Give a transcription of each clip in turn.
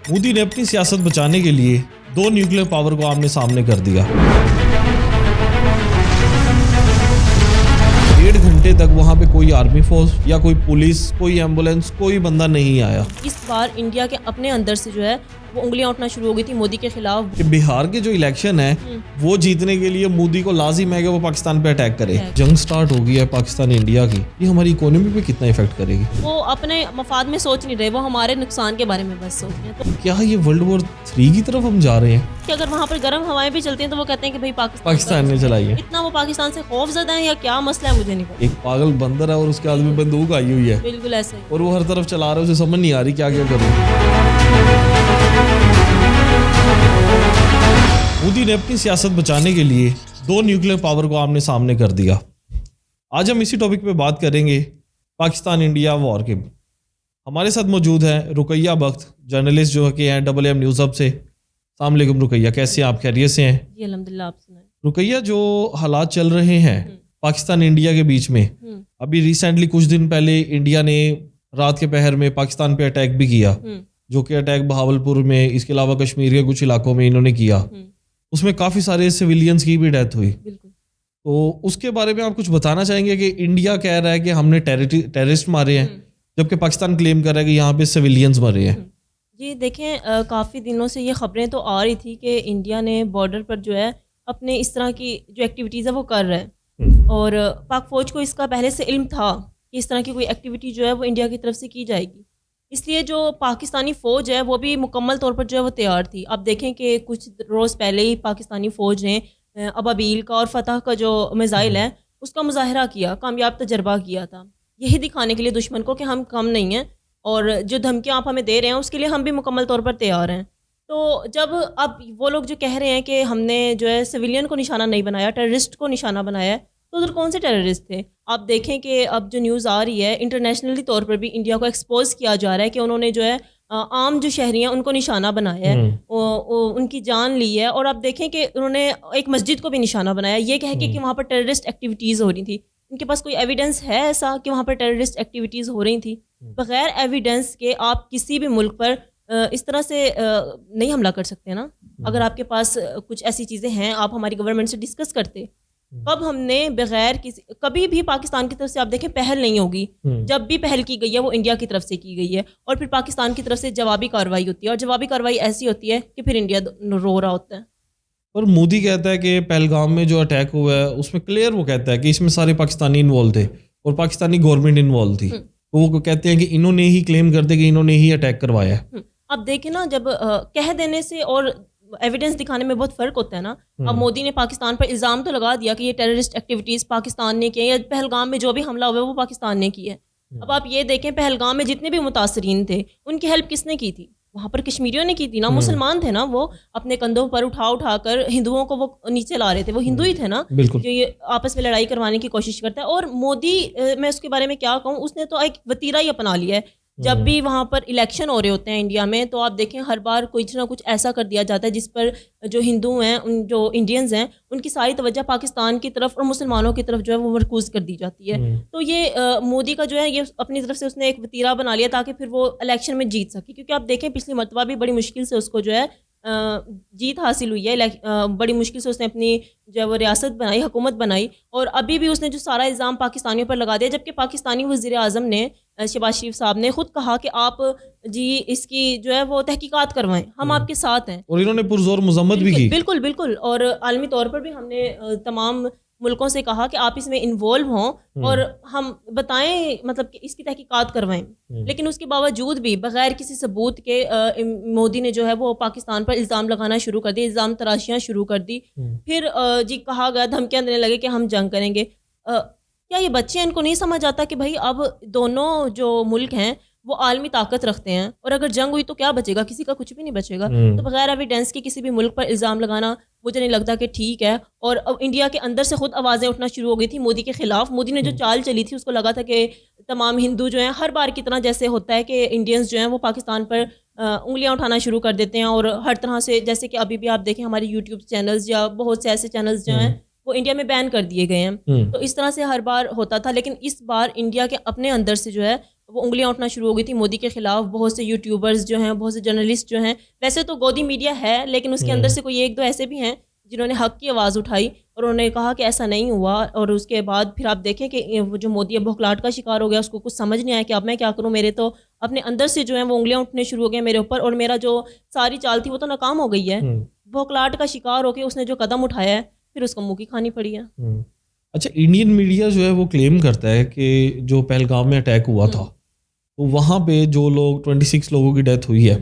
مودی نے اپنی سیاست بچانے کے لیے 2 نیوکلیر پاور کو آمنے سامنے کر دیا. 1.5 گھنٹے تک وہاں پہ کوئی آرمی فورس یا کوئی پولیس, کوئی ایمبولینس, کوئی بندہ نہیں آیا. اس بار انڈیا کے اپنے اندر سے جو ہے وہ انگلیاں اٹھنا شروع ہو گئی تھی مودی کے خلاف. کہ بہار کے جو الیکشن ہے وہ جیتنے کے لیے مودی کو لازم ہے کہ وہ پاکستان پہ اٹیک کرے. جنگ سٹارٹ ہو گئی ہے پاکستان انڈیا کی, یہ ہماری اکانومی پہ کتنا افیکٹ کرے گی؟ وہ اپنے مفاد میں سوچ نہیں رہے, وہ ہمارے نقصان کے بارے میں بس سوچ رہے ہیں. تو کیا یہ ورلڈ وار 3 کی طرف ہم جا رہے ہیں کہ اگر وہاں پر گرم ہوائیں بھی چلتی ہیں تو وہ کہتے ہیں کہ بھائی پاکستان نے چلائی ہے. اتنا وہ پاکستان سے خوف زدہ ہیں یا کیا مسئلہ ہے مجھے نہیں پتا. ایک پاگل بندر ہے اور اس کے ہاتھ میں بندوق آئی ہوئی ہے, بالکل ایسے ہی. اور وہ ہر طرف چلا رہا ہے, اسے سمجھ نہیں آ رہی کیا کروں. مودی نے اپنی سیاست بچانے کے لیے 2 نیوکلیر پاور کو آمنے سامنے کر دیا. آج ہم اسی ٹاپک پہ بات کریں گے, پاکستان انڈیا وار کے. ہمارے ساتھ موجود ہیں رقیہ بخت, جرنلسٹ جو کہ ہیں AM نیوز ہب سے. السلام علیکم رقیہ, کیسے ہیں آپ؟ خیریت سے ہیں؟ جی الحمدللہ, آپ سنائیں. رقیہ, جو حالات چل رہے ہیں پاکستان انڈیا کے بیچ میں, ابھی ریسنٹلی کچھ دن پہلے انڈیا نے رات کے پہر میں پاکستان پہ اٹیک بھی کیا, جو کہ اٹیک بہاولپور میں, اس کے علاوہ کشمیر کے کچھ علاقوں میں انہوں نے کیا. اس میں کافی سارے سویلینز کی بھی ڈیتھ ہوئی. تو اس کے بارے میں آپ کچھ بتانا چاہیں گے کہ انڈیا کہہ رہا ہے کہ ہم نے ٹیررسٹ مارے ہیں, جبکہ پاکستان کلیم کر رہا ہے کہ یہاں پہ سویلینز مرے ہیں. جی دیکھیں, کافی دنوں سے یہ خبریں تو آ رہی تھی کہ انڈیا نے بارڈر پر جو ہے اپنے اس طرح کی جو ایکٹیویٹیز ہے وہ کر رہا ہے, اور پاک فوج کو اس کا پہلے سے علم تھا کہ اس طرح کی کوئی ایکٹیویٹی جو ہے وہ انڈیا کی طرف سے کی جائے گی. اس لیے جو پاکستانی فوج ہے وہ بھی مکمل طور پر جو ہے وہ تیار تھی. اب دیکھیں کہ کچھ روز پہلے ہی پاکستانی فوج نے ابابیل کا اور فتح کا جو میزائل ہے اس کا مظاہرہ کیا, کامیاب تجربہ کیا تھا, یہی دکھانے کے لیے دشمن کو کہ ہم کم نہیں ہیں, اور جو دھمکیاں آپ ہمیں دے رہے ہیں اس کے لیے ہم بھی مکمل طور پر تیار ہیں. تو جب اب وہ لوگ جو کہہ رہے ہیں کہ ہم نے جو ہے سویلین کو نشانہ نہیں بنایا, ٹیررسٹ کو نشانہ بنایا ہے, تو ادھر کون سے ٹیررسٹ تھے؟ آپ دیکھیں کہ اب جو نیوز آ رہی ہے انٹرنیشنلی طور پر بھی انڈیا کو ایکسپوز کیا جا رہا ہے کہ انہوں نے جو ہے عام جو شہری ہیں ان کو نشانہ بنایا ہے, ان کی جان لی ہے. اور آپ دیکھیں کہ انہوں نے ایک مسجد کو بھی نشانہ بنایا, یہ کہہ کے کہ وہاں پر ٹیررسٹ ایکٹیویٹیز ہو رہی تھی. ان کے پاس کوئی ایویڈنس ہے ایسا کہ وہاں پر ٹیررسٹ ایکٹیویٹیز ہو رہی تھیں؟ بغیر ایویڈنس کے آپ کسی بھی ملک پر اس طرح سے نہیں حملہ کر سکتے نا. اگر آپ کے پاس کچھ ایسی چیزیں ہیں, آپ ہماری گورنمنٹ سے ڈسکس کرتے. کب ہم نے بغیر کسی, کبھی بھی پاکستان کی طرف سے آپ دیکھیں پہل نہیں ہوگی. جب بھی پہل کی گئی ہے وہ انڈیا کی طرف سے کی گئی ہے, اور پھر پاکستان کی طرف سے جوابی کارروائی ہوتی ہے, اور جوابی کارروائی ایسی ہوتی ہے کہ پھر انڈیا رو رہا ہوتا ہے. اور مودی کہتا ہے کہ پہلگام میں جو اٹیک ہوا ہے اس میں کلیئر وہ کہتا ہے کہ اس میں سارے پاکستانی انوالو تھے اور پاکستانی گورنمنٹ انوالو تھی. وہ کہتے ہیں کہ انہوں نے ہی کلیم کرتے کہ انہوں نے ہی اٹیک کروایا ہے. اب دیکھیں نا, جب کہہ دینے سے اور ایویڈنس دکھانے میں بہت فرق ہوتا ہے نا. اب مودی نے پاکستان پر الزام تو لگا دیا کہ یہ ٹیررسٹ ایکٹیویٹیز پاکستان نے کی ہیں, یا پہلگام میں جو بھی حملہ ہوا ہے وہ پاکستان نے کی ہے. اب آپ یہ دیکھیں پہلگام میں جتنے بھی متاثرین تھے ان کی ہیلپ کس نے کی تھی؟ وہاں پر کشمیریوں نے کی تھی نا, مسلمان تھے نا, وہ اپنے کندھوں پر اٹھا کر ہندوؤں کو وہ نیچے لا رہے تھے. وہ ہندو ہی تھے نا جو یہ آپس میں لڑائی کروانے کی کوشش کرتا ہے. اور مودی, میں اس کے بارے میں کیا کہوں, اس نے تو ایک وتیرہ ہی اپنا لیا ہے. جب بھی وہاں پر الیکشن ہو رہے ہوتے ہیں انڈیا میں, تو آپ دیکھیں ہر بار کچھ نہ کچھ ایسا کر دیا جاتا ہے جس پر جو ہندو ہیں, جو انڈینز ہیں, ان کی ساری توجہ پاکستان کی طرف اور مسلمانوں کی طرف جو ہے وہ مرکوز کر دی جاتی ہے. تو یہ مودی کا جو ہے یہ اپنی طرف سے اس نے ایک وتیرہ بنا لیا تاکہ پھر وہ الیکشن میں جیت سکے. کیونکہ آپ دیکھیں پچھلی مرتبہ بھی بڑی مشکل سے اس کو جو ہے جیت حاصل ہوئی ہے, بڑی مشکل سے اس نے اپنی جو ہے وہ ریاست بنائی, حکومت بنائی. اور ابھی بھی اس نے جو سارا الزام پاکستانیوں پر لگا دیا, جبکہ پاکستانی وزیر اعظم نے, شہباز شریف صاحب نے خود کہا کہ آپ جی اس کی جو ہے وہ تحقیقات کروائیں, ہم آپ کے ساتھ ہیں. اور انہوں نے پرزور مذمت بھی کی. بالکل بالکل. اور عالمی طور پر بھی ہم نے تمام ملکوں سے کہا کہ آپ اس میں انوالو ہوں اور ہم بتائیں, مطلب کہ اس کی تحقیقات کروائیں. لیکن اس کے باوجود بھی بغیر کسی ثبوت کے مودی نے جو ہے وہ پاکستان پر الزام لگانا شروع کر دی, الزام تراشیاں شروع کر دی. پھر جی کہا گیا, دھمکیاں دینے لگے کہ ہم جنگ کریں گے. کیا یہ بچے, ان کو نہیں سمجھ آتا کہ بھائی اب دونوں جو ملک ہیں وہ عالمی طاقت رکھتے ہیں, اور اگر جنگ ہوئی تو کیا بچے گا؟ کسی کا کچھ بھی نہیں بچے گا. تو بغیر ایویڈنس کے کسی بھی ملک پر الزام لگانا مجھے نہیں لگتا کہ ٹھیک ہے. اور اب انڈیا کے اندر سے خود آوازیں اٹھنا شروع ہو گئی تھی مودی کے خلاف. مودی نے جو چال چلی تھی اس کو لگا تھا کہ تمام ہندو جو ہیں, ہر بار کی طرح جیسے ہوتا ہے کہ انڈینز جو ہیں وہ پاکستان پر انگلیاں اٹھانا شروع کر دیتے ہیں, اور ہر طرح سے, جیسے کہ ابھی بھی آپ دیکھیں ہمارے یوٹیوب چینلز یا بہت سے ایسے چینلز جو ہیں وہ انڈیا میں بین کر دیے گئے ہیں. تو اس طرح سے ہر بار ہوتا تھا, لیکن اس بار انڈیا کے اپنے اندر سے جو ہے وہ انگلیاں اٹھنا شروع ہو گئی تھی مودی کے خلاف. بہت سے یوٹیوبرز جو ہیں, بہت سے جرنلسٹ جو ہیں, ویسے تو گودی میڈیا ہے لیکن اس کے اندر سے کوئی ایک دو ایسے بھی ہیں جنہوں نے حق کی آواز اٹھائی اور انہوں نے کہا کہ ایسا نہیں ہوا. اور اس کے بعد پھر آپ دیکھیں کہ وہ جو مودی ہے بھوکلاہٹ کا شکار ہو گیا, اس کو کچھ سمجھ نہیں آیا کہ اب میں کیا کروں, میرے تو اپنے اندر سے جو ہیں وہ انگلیاں اٹھنے شروع ہو گئے میرے اوپر, اور میرا جو ساری چال تھی وہ تو ناکام ہو گئی ہے. بھوکلاہٹ کا شکار ہو کے اس نے جو قدم اٹھایا ہے پھر اس کو منہ کی کھانی پڑی ہے. اچھا, انڈین میڈیا جو ہے وہ کلیم کرتا ہے کہ جو پہلگام میں اٹیک ہوا تھا تو وہاں پہ جو لوگ 26 لوگوں کی ڈیتھ ہوئی ہے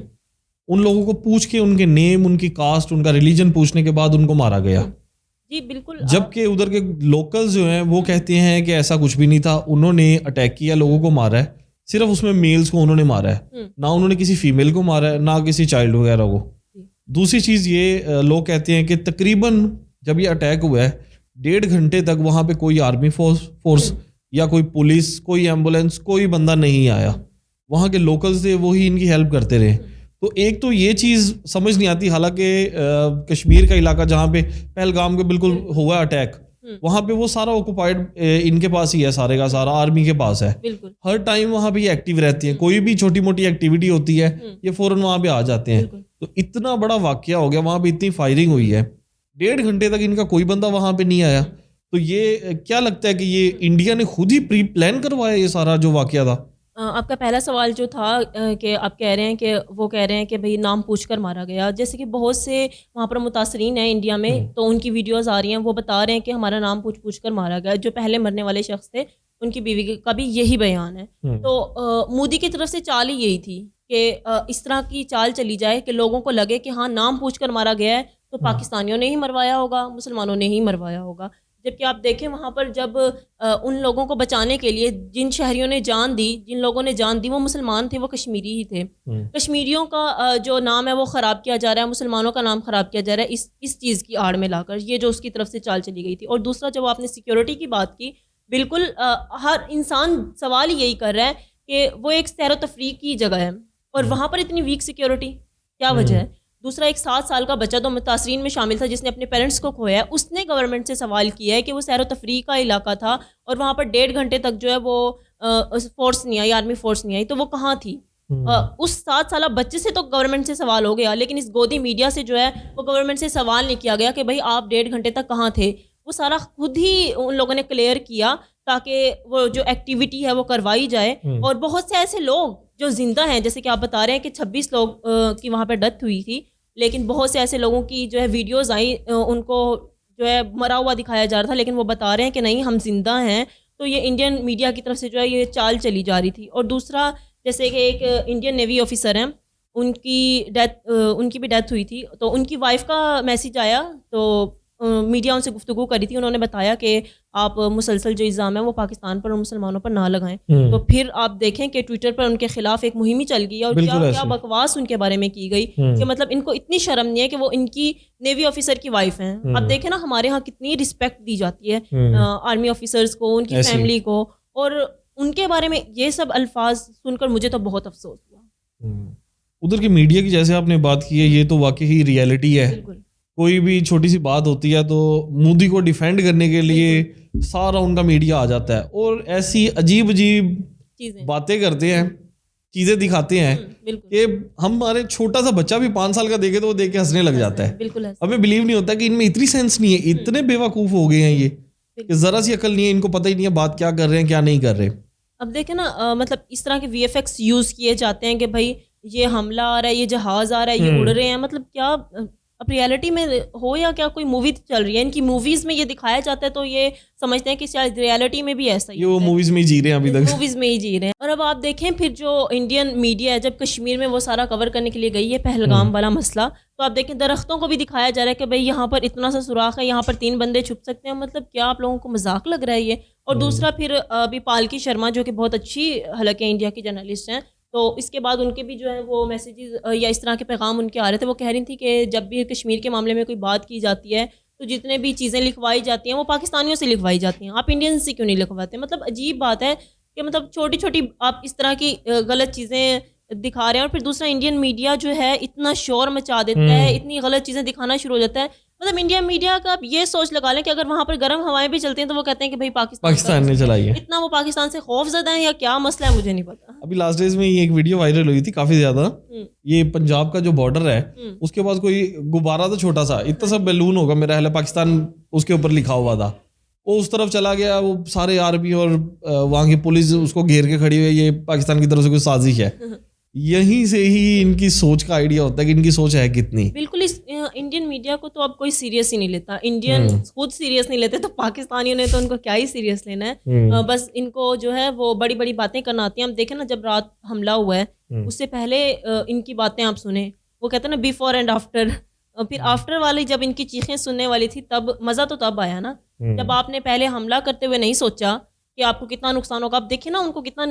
ان لوگوں کو پوچھ کے ان کے نیم, ان کی کاسٹ, ان کا ریلیجن پوچھنے کے بعد ان کو مارا گیا. جی بالکل. جبکہ ادھر کے لوکلز جو ہیں وہ کہتے ہیں کہ ایسا کچھ بھی نہیں تھا, انہوں نے اٹیک کیا, لوگوں کو مارا ہے, صرف اس میں میلز کو انہوں نے مارا ہے, نہ انہوں نے کسی فیمیل کو مارا ہے, نہ کسی چائلڈ وغیرہ کو. دوسری چیز یہ لوگ کہتے ہیں کہ تقریباً جب یہ اٹیک ہوا ہے 1.5 گھنٹے تک وہاں پہ کوئی آرمی فورس یا کوئی پولیس, کوئی ایمبولینس, کوئی بندہ نہیں آیا. وہاں کے لوکلز تھے وہی ان کی ہیلپ کرتے رہے. تو ایک تو یہ چیز سمجھ نہیں آتی, حالانکہ کشمیر کا علاقہ جہاں پہ پہلگام کے بالکل ہوا اٹیک وہاں پہ وہ سارا آکوپائڈ ان کے پاس ہی ہے, سارے کا سارا آرمی کے پاس ہے. ہر ٹائم وہاں پہ یہ ایکٹیو رہتی ہیں, کوئی بھی چھوٹی موٹی ایکٹیویٹی ہوتی ہے یہ فوراً وہاں پہ آ جاتے ہیں. تو اتنا بڑا واقعہ ہو گیا, وہاں پہ اتنی فائرنگ ہوئی ہے, 1.5 گھنٹے تک ان کا کوئی بندہ وہاں پہ نہیں آیا. تو یہ کیا لگتا ہے کہ یہ انڈیا نے خود ہی پری پلان کروایا یہ سارا جو واقعہ تھا؟ آپ کا پہلا سوال جو تھا کہ آپ کہہ رہے ہیں کہ وہ کہہ رہے ہیں کہ بھئی نام پوچھ کر مارا گیا, جیسے کہ بہت سے وہاں پر متاثرین ہیں انڈیا میں, تو ان کی ویڈیوز آ رہی ہیں, وہ بتا رہے ہیں کہ ہمارا نام پوچھ کر مارا گیا. جو پہلے مرنے والے شخص تھے ان کی بیوی کا بھی یہی بیان ہے. تو مودی کی طرف سے چال ہی یہی تھی کہ اس طرح کی چال چلی جائے کہ لوگوں کو لگے کہ ہاں نام پوچھ کر مارا گیا ہے تو پاکستانیوں نے ہی مروایا ہوگا, مسلمانوں نے ہی مروایا ہوگا. جبکہ آپ دیکھیں وہاں پر جب ان لوگوں کو بچانے کے لیے جن شہریوں نے جان دی, جن لوگوں نے جان دی وہ مسلمان تھے, وہ کشمیری ہی تھے. کشمیریوں کا جو نام ہے وہ خراب کیا جا رہا ہے, مسلمانوں کا نام خراب کیا جا رہا ہے اس چیز کی آڑ میں لا کر, یہ جو اس کی طرف سے چال چلی گئی تھی. اور دوسرا جب آپ نے سیکیورٹی کی بات کی, بالکل ہر انسان سوال یہی کر رہا ہے کہ وہ ایک سیر و تفریح کی جگہ ہے اور وہاں پر اتنی ویک سیکیورٹی کیا وجہ ہے. دوسرا ایک 7 سال کا بچہ تو متاثرین میں شامل تھا جس نے اپنے پیرنٹس کو کھویا ہے, اس نے گورنمنٹ سے سوال کیا ہے کہ وہ سیر و تفریح کا علاقہ تھا اور وہاں پر 1.5 گھنٹے تک جو ہے وہ فورس نہیں آئی, آرمی فورس نہیں آئی, تو وہ کہاں تھی. اس 7 سالہ بچے سے تو گورنمنٹ سے سوال ہو گیا, لیکن اس گودی میڈیا سے جو ہے وہ گورنمنٹ سے سوال نہیں کیا گیا کہ بھائی آپ 1.5 گھنٹے تک کہاں تھے. وہ سارا خود ہی ان لوگوں نے کلیئر کیا تاکہ وہ جو ایکٹیویٹی ہے وہ کروائی جائے. اور بہت سے ایسے لوگ جو زندہ ہیں, جیسے کہ آپ بتا رہے ہیں کہ 26 لوگ کی وہاں پہ ڈیتھ ہوئی تھی, لیکن بہت سے ایسے لوگوں کی جو ہے ویڈیوز آئیں ان کو جو ہے مرا ہوا دکھایا جا رہا تھا, لیکن وہ بتا رہے ہیں کہ نہیں ہم زندہ ہیں. تو یہ انڈین میڈیا کی طرف سے جو ہے یہ چال چلی جا رہی تھی. اور دوسرا جیسے کہ ایک انڈین نیوی آفیسر ہیں, ان کی بھی ڈیتھ ہوئی تھی, تو ان کی وائف کا میسیج آیا تو میڈیا ان سے گفتگو کری تھی, انہوں نے بتایا کہ آپ مسلسل جو الزام ہے وہ پاکستان پر اور مسلمانوں پر نہ لگائیں. تو پھر آپ دیکھیں کہ ٹویٹر پر ان کے خلاف ایک مہم ہی چل گئی اور کیا بکواس ان کے بارے میں کی گئی کہ مطلب ان کو اتنی شرم نہیں ہے کہ وہ ان کی نیوی آفیسر کی وائف ہیں. آپ دیکھیں نا ہمارے ہاں کتنی رسپیکٹ دی جاتی ہے آرمی آفیسرز کو, ان کی فیملی کو, اور ان کے بارے میں یہ سب الفاظ سن کر مجھے تو بہت افسوس ہوا. ادھر کی میڈیا کی جیسے آپ نے بات کی ہے, یہ تو واقعی ریئلٹی ہے. کوئی بھی چھوٹی سی بات ہوتی ہے تو مودی کو ڈیفینڈ کرنے کے لیے سارا ان کا میڈیا آ جاتا ہے اور ایسی عجیب باتیں کرتے ہیں, چیزیں دکھاتے ہیں کہ ہمارے چھوٹا سا بچہ بھی 5 سال کا دیکھے تو وہ دیکھ کے ہنسنے لگ جاتا ہے. ہمیں بلیو نہیں ہوتا کہ ان میں اتنی سینس نہیں ہے, اتنے بے وقوف ہو گئے ہیں یہ کہ ذرا سی عقل نہیں ہے, ان کو پتہ ہی نہیں ہے بات کیا کر رہے ہیں کیا نہیں کر رہے. اب دیکھیں نا مطلب اس طرح کے VFX یوز کیے جاتے ہیں کہ بھائی یہ حملہ آ رہا ہے, یہ جہاز آ رہا ہے, یہ اڑ رہے ہیں, مطلب کیا اب ریالٹی میں ہو یا کیا کوئی مووی چل رہی ہے. ان کی موویز میں یہ دکھایا جاتا ہے تو یہ سمجھتے ہیں کہ شاید ریالٹی میں بھی ایسا ہی ہے, وہ موویز میں ہی جی رہے ہیں, ابھی تک موویز میں ہی جی رہے ہیں. اور اب آپ دیکھیں پھر جو انڈین میڈیا ہے جب کشمیر میں وہ سارا کور کرنے کے لیے گئی ہے پہلگام والا مسئلہ, تو آپ دیکھیں درختوں کو بھی دکھایا جا رہا ہے کہ بھائی یہاں پر اتنا سا سوراخ ہے, یہاں پر 3 بندے چھپ سکتے ہیں. مطلب کیا آپ لوگوں کو مذاق لگ رہا ہے یہ. اور دوسرا پھر ابھی پالکی شرما جو کہ بہت اچھی حلقہ انڈیا کی جرنلسٹ ہیں, تو اس کے بعد ان کے بھی جو ہے وہ میسیجز یا اس طرح کے پیغام ان کے آ رہے تھے. وہ کہہ رہی تھی کہ جب بھی کشمیر کے معاملے میں کوئی بات کی جاتی ہے تو جتنے بھی چیزیں لکھوائی جاتی ہیں وہ پاکستانیوں سے لکھوائی جاتی ہیں, آپ انڈین سے کیوں نہیں لکھواتے. مطلب عجیب بات ہے کہ مطلب چھوٹی چھوٹی آپ اس طرح کی غلط چیزیں دکھا رہے ہیں. اور پھر دوسرا انڈین میڈیا جو ہے اتنا شور مچا دیتا ہے, اتنی غلط چیزیں دکھانا شروع ہو جاتا ہے. مطلب انڈیا میڈیا کا آپ یہ سوچ لگا لیں کہ اگر وہاں پر گرم ہوائیں بھی چلتی ہیں تو وہ کہتے ہیں کہ بھائی پاکستان نے چلائی ہے. اتنا وہ پاکستان سے خوف زدہ ہیں یا کیا مسئلہ ہے مجھے نہیں پتا. ابھی لاسٹ ڈیز میں یہ ایک ویڈیو وائرل ہوئی تھی کافی زیادہ, یہ پنجاب کا جو بارڈر ہے اس کے پاس کوئی غبارہ تھا چھوٹا سا, اتنا سا بیلون ہوگا میرا خیال ہے پاکستان اس کے اوپر لکھا ہوا تھا, وہ اس طرف چلا گیا, وہ سارے آرمی اور وہاں کی پولیس اس کو گھیر کے کھڑی ہوئی, یہ پاکستان کی طرف سے کوئی سازش ہے. یہیں سے ہی ان کی سوچ کا آئیڈیا ہوتا ہے کہ ان کی سوچ ہے کتنی. بالکل اس انڈین میڈیا کو تو اب کوئی سیریس ہی نہیں لیتا, انڈین خود سیریس نہیں لیتے تو پاکستانیوں نے تو ان کو کیا ہی سیریس لینا ہے. بس ان کو جو ہے وہ بڑی بڑی باتیں کرنا آتی ہیں. ہم دیکھیں نا جب رات حملہ ہوا ہے اس سے پہلے ان کی باتیں آپ سنیں, وہ کہتے ہیں نا بیفور اینڈ آفٹر, پھر آفٹر والی جب ان کی چیخیں سننے والی تھی تب مزہ تو تب آیا نا جب آپ نے پہلے حملہ کرتے ہوئے نہیں سوچا کہ آپ کو کتنا نقصان ہوگا. آپ دیکھیں نا ان کو کتنا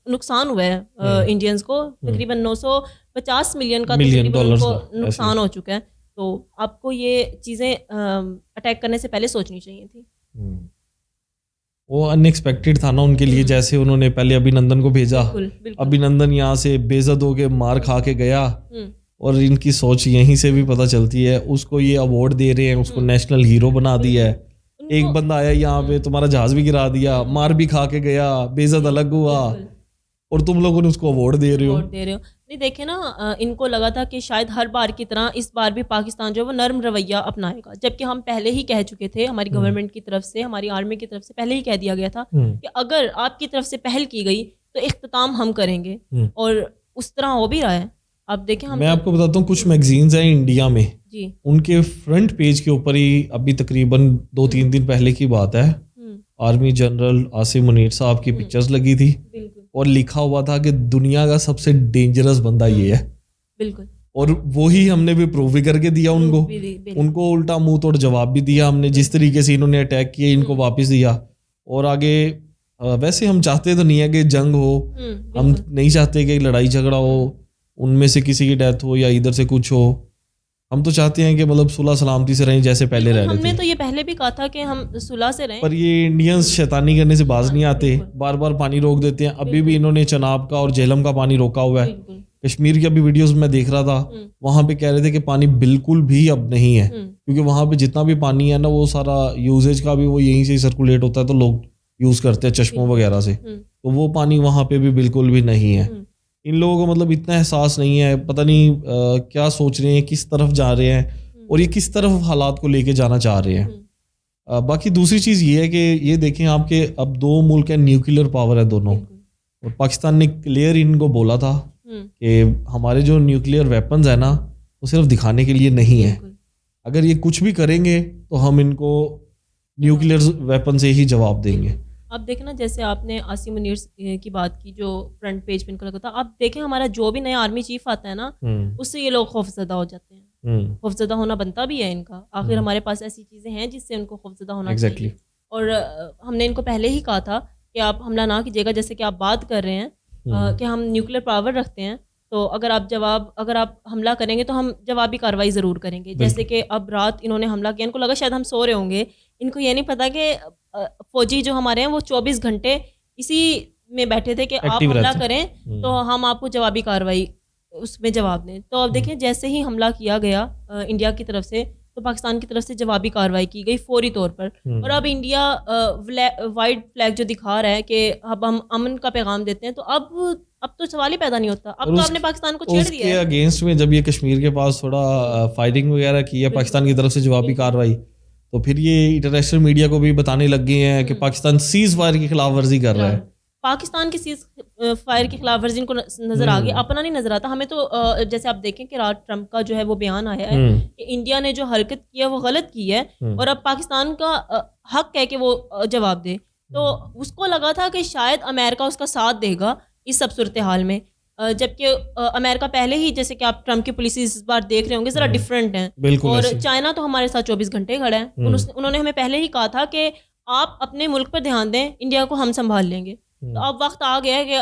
نقصان ہوا ہے انڈینس کو, تقریباً 950 ملین کا تقریباً ان کو نقصان ہو چکا ہے. تو آپ کو یہ چیزیں اٹیک کرنے سے پہلے سوچنی چاہیے تھی. وہ ان ایکسپیکٹڈ تھا نا ان کے لیے, جیسے انہوں نے پہلے ابھینندن کو بھیجا, ابھینندن یہاں سے بے عزت ہو کے مار کھا کے گیا, اور ان کی سوچ یہیں سے بھی پتہ چلتی ہے. اس کو یہ ایوارڈ دے رہے ہیں, اس کو نیشنل ہیرو بنا دیا ہے. ایک بندہ آیا یہاں پہ تمہارا جہاز بھی گرا دیا, مار بھی کھا کے گیا, بے عزت الگ ہوا, اور تم لوگوں نے اس کو ایوارڈ دے رہے ہو. نہیں دیکھیں نا, ان کو لگا تھا کہ شاید ہر بار کی طرح اس بار بھی پاکستان جو ہے وہ نرم رویہ اپنائے گا, جبکہ ہم پہلے ہی کہہ چکے تھے, ہماری گورنمنٹ کی طرف سے, ہماری آرمی کی طرف سے پہلے ہی کہہ دیا گیا تھا کہ اگر آپ کی طرف سے پہل کی گئی تو اختتام ہم کریں گے, اور اس طرح ہو بھی رہا ہے. آپ دیکھیں, میں آپ کو بتاتا ہوں کچھ میگزینز ہیں انڈیا میں, ان کے فرنٹ پیج کے اوپر ہی ابھی تقریباً 2-3 دن پہلے کی بات ہے, آرمی جنرل عاصم منیر صاحب کی پکچرز لگی تھی اور لکھا ہوا تھا کہ دنیا کا سب سے ڈینجرس بندہ یہ ہے. بالکل, اور وہی ہم نے بھی پروو بھی کر کے دیا ان کو الٹا منہ توڑ جواب بھی دیا ہم نے, جس طریقے سے انہوں نے اٹیک کیا ان کو واپس دیا. اور آگے ویسے ہم چاہتے تو نہیں ہے کہ جنگ ہو, ہم نہیں چاہتے کہ لڑائی جھگڑا ہو, ان میں سے کسی کی ڈیتھ ہو یا ادھر سے کچھ ہو. ہم تو چاہتے ہیں کہ مطلب صلح سلامتی سے رہیں جیسے پہلے رہ رہے تھے. ہم نے تو یہ پہلے بھی کہا تھا کہ ہم صلح سے رہیں, پر یہ انڈینز شیطانی کرنے سے باز نہیں آتے, بار بار پانی روک دیتے ہیں. ابھی بھی انہوں نے چناب کا اور جہلم کا پانی روکا ہوا ہے. کشمیر کی ابھی ویڈیوز میں دیکھ رہا تھا, وہاں پہ کہہ رہے تھے کہ پانی بالکل بھی اب نہیں ہے, کیونکہ وہاں پہ جتنا بھی پانی ہے نا وہ سارا یوزیج کا بھی وہ یہیں سے سرکولیٹ ہوتا ہے, تو لوگ یوز کرتے ہیں چشموں وغیرہ سے, تو وہ پانی وہاں پہ بھی بالکل بھی نہیں ہے. ان لوگوں کو مطلب اتنا احساس نہیں ہے, پتہ نہیں کیا سوچ رہے ہیں, کس طرف جا رہے ہیں, اور یہ کس طرف حالات کو لے کے جانا چاہ رہے ہیں. باقی دوسری چیز یہ ہے کہ یہ دیکھیں آپ کے اب 2 ملک ہیں, نیوکلیر پاور ہے دونوں, اور پاکستان نے کلیئر ان کو بولا تھا کہ ہمارے جو نیوکلیر ویپنز ہیں نا وہ صرف دکھانے کے لیے نہیں ہے, اگر یہ کچھ بھی کریں گے تو ہم ان کو نیوکلیر ویپن سے ہی جواب دیں گے. اب دیکھیں نا, جیسے آپ نے عاصم منیر کی بات کی جو فرنٹ پیج پہ ان کو لگا تھا, اب دیکھیں ہمارا جو بھی نیا آرمی چیف آتا ہے نا اس سے یہ لوگ خوفزدہ ہو جاتے ہیں. خوفزدہ ہونا بنتا بھی ہے ان کا, آخر ہمارے پاس ایسی چیزیں ہیں جس سے ان کو خوفزدہ ہونا چاہیے. اور ہم نے ان کو پہلے ہی کہا تھا کہ آپ حملہ نہ کیجیے گا, جیسے کہ آپ بات کر رہے ہیں کہ ہم نیوکلیر پاور رکھتے ہیں, تو اگر آپ حملہ کریں گے تو ہم جوابی کارروائی ضرور کریں گے. جیسے کہ اب رات انہوں نے حملہ کیا, ان کو لگا شاید ہم سو رہے ہوں گے, ان کو یہ نہیں پتا کہ فوجی جو ہمارے ہیں وہ 24 گھنٹے اسی میں بیٹھے تھے کہ آپ حملہ کریں تو ہم آپ کو جوابی کارروائی اس میں جواب دیں. تو اب دیکھیں جیسے ہی حملہ کیا گیا انڈیا کی طرف سے تو پاکستان کی طرف سے جوابی کارروائی کی گئی فوری طور پر. اور اب انڈیا وائٹ فلیگ جو دکھا رہا ہے کہ اب ہم امن کا پیغام دیتے ہیں, تو اب تو سوال ہی پیدا نہیں ہوتا. اب تو آپ نے پاکستان کو چھیڑ دیا ہے. اس کے اگینسٹ میں جب یہ کشمیر کے پاس تھوڑا فائرنگ وغیرہ کی ہے پاکستان کی طرف سے جوابی کارروائی, تو پھر یہ انٹرنیشنل میڈیا کو بھی بتانے لگ گئے ہیں کہ پاکستان سیز فائر کی خلاف ورزی کر رہا ہے. پاکستان کی سیز فائر کی خلاف ورزی ان کو نظر آ گئی, اپنا نہیں نظر آتا ہمیں. تو جیسے آپ دیکھیں کہ رات ٹرمپ کا جو ہے وہ بیان آیا ہے کہ انڈیا نے جو حرکت کی ہے وہ غلط کی ہے, اور اب پاکستان کا حق ہے کہ وہ جواب دے. تو اس کو لگا تھا کہ شاید امریکہ اس کا ساتھ دے گا اس سب صورتحال میں, جبکہ امریکہ پہلے ہی, جیسے کہ آپ ٹرمپ کی پالیسیز اس بار دیکھ رہے ہوں گے, ذرا ڈفرینٹ ہیں. اور چائنا تو ہمارے ساتھ 24 گھنٹے کھڑا ہے. انہوں نے ہمیں پہلے ہی کہا تھا کہ آپ اپنے ملک پر دھیان دیں, انڈیا کو ہم سنبھال لیں گے. تو اب وقت آ گیا ہے کہ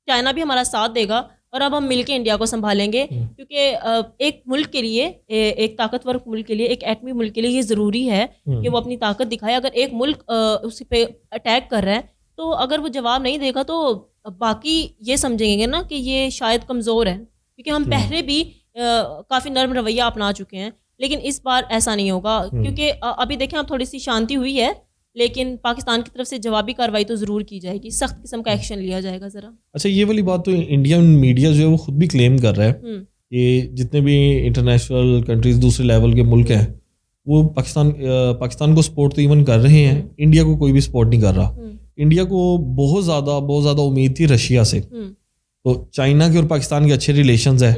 چائنا بھی ہمارا ساتھ دے گا اور اب ہم مل کے انڈیا کو سنبھالیں گے, کیونکہ ایک ملک کے لیے, ایک طاقتور ملک کے لیے, ایک ایٹمی ملک کے لیے یہ ضروری ہے کہ وہ اپنی طاقت دکھائے. اگر ایک ملک اس پہ اٹیک کر رہا ہے تو اگر وہ جواب نہیں دے گا تو باقی یہ سمجھیں گے نا کہ یہ شاید کمزور ہے, کیونکہ ہم پہلے بھی کافی نرم رویہ اپنا چکے ہیں. لیکن اس بار ایسا نہیں ہوگا کیونکہ ابھی دیکھیں اب تھوڑی سی شانتی ہوئی ہے لیکن پاکستان کی طرف سے جوابی کارروائی تو ضرور کی جائے گی, سخت قسم کا ایکشن لیا جائے گا ذرا. اچھا یہ والی بات تو انڈین میڈیا جو ہے وہ خود بھی کلیم کر رہا ہے کہ جتنے بھی انٹرنیشنل کنٹریز دوسرے لیول کے ملک ہیں وہ پاکستان کو سپورٹ تو ایون کر رہے ہیں, انڈیا کو کوئی بھی سپورٹ نہیں کر رہا. انڈیا کو بہت زیادہ امید تھی رشیا سے, تو چائنا کے اور پاکستان کے اچھے ریلیشنز ہیں,